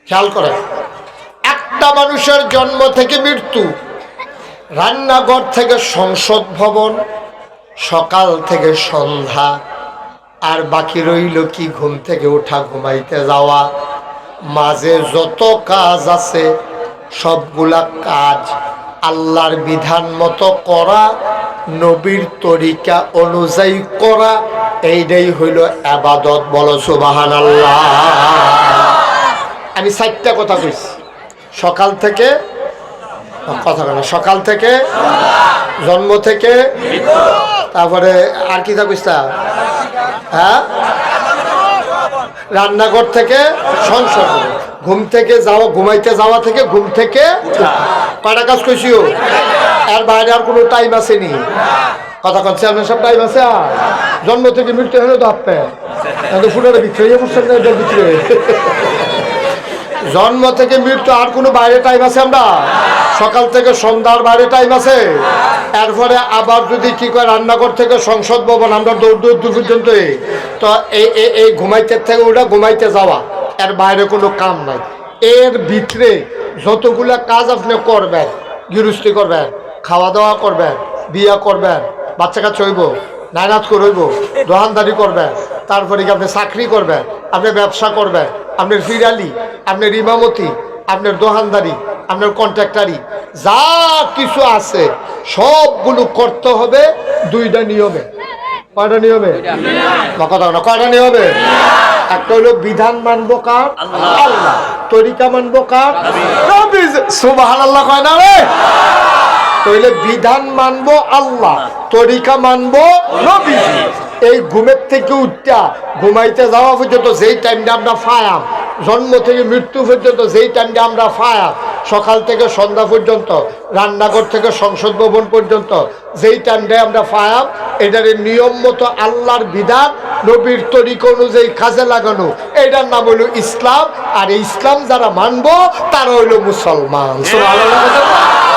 খেয়াল করেন, একটা মানুষের জন্ম থেকে মৃত্যু, রান্নাঘর থেকে সংসদ ভবন, সকাল থেকে সন্ধ্যা, আর বাকি রইল কি ঘুম থেকে ওঠা, ঘুমাইতে যাওয়া। মাঝে যত কাজ আছে সবগুলা কাজ আল্লাহর বিধান মতো করা, নবীর তরিকা অনুযায়ী করা, এইটাই হইল ইবাদত। বলো সুবহানাল্লাহ। আমি 4টা কথা কইছি, সকাল থেকে কথা বলে, সকাল থেকে, জন্ম থেকে, তারপরে আর কি কইছা, হ্যাঁ, রান্নাঘর থেকে সংসদ, ঘুম থেকে যাওয়া, ঘুমাইতে যাওয়া থেকে ঘুম থেকে কয়টা কাজ কইছিও? এর বাইরে আর কোনো টাইম আসেনি। কথা কচ্ছে আপনার সব টাইম আছে। আর জন্ম থেকে মৃত্যু হলে তো আপনি ফুটারে বিক্রি হয়ে পড়ছেন না, বিক্রি হয়ে জন্ম থেকে মৃত্যু আর কোনো বাইরে টাইম আছে? আমরা সকাল থেকে সন্ধ্যার বাইরে টাইম আছে? এরপরে আবার যদি কি করে রান্নাঘর থেকে সংসদ ভবন, আমরা দৌড় পর্যন্ত, তো এই ঘুমাইতে থেকে ওটা ঘুমাইতে যাওয়া, এর বাইরে কোনো কাম নাই। এর ভিতরে যতগুলা কাজ আপনি করবেন, গৃহস্থী করবেন, খাওয়া দাওয়া করবেন, বিয়া করবেন, বাচ্চা কাচ্চা হইব, নাইনাত করইব, দোকানদারি করবেন, তারপরে কি আপনি চাকরি করবেন, আপনি ব্যবসা করবেন, আপনার ফিরালি, আপনার ইমামতি, আপনার দোকানদারি, আপনার কন্ট্রাক্টারি, যা কিছু আছে সবগুলো করতে হবে 2টা নিয়মে। কয়টা নিয়মে? কথা না, কয়টা নিয়মে? একটা হলো বিধান মানবো কার? আল্লাহ। তরিকা মানবো কার? নবী। সুবহানাল্লাহ কয় না রে? তাহলে বিধান মানবো আল্লাহ, তরিকা মানবো নবীজি। এই ঘুমের থেকে উঠা ঘুমাইতে যাওয়া পর্যন্ত যেই টাইমটা আমরা ফায়াম, জন্ম থেকে মৃত্যু পর্যন্ত যেই টাইমটা আমরা ফায়াম, সকাল থেকে সন্ধ্যা পর্যন্ত, রান্নাঘর থেকে সংসদ ভবন পর্যন্ত যেই টাইমটায় আমরা ফায়াম, এটার নিয়ম মতো আল্লাহর বিধান, নবীর তরিকা অনুযায়ী কাজে লাগানো, এটার নাম হইল ইসলাম। আর এই ইসলাম যারা মানবো তারা হইল মুসলমান। সুবহানাল্লাহ।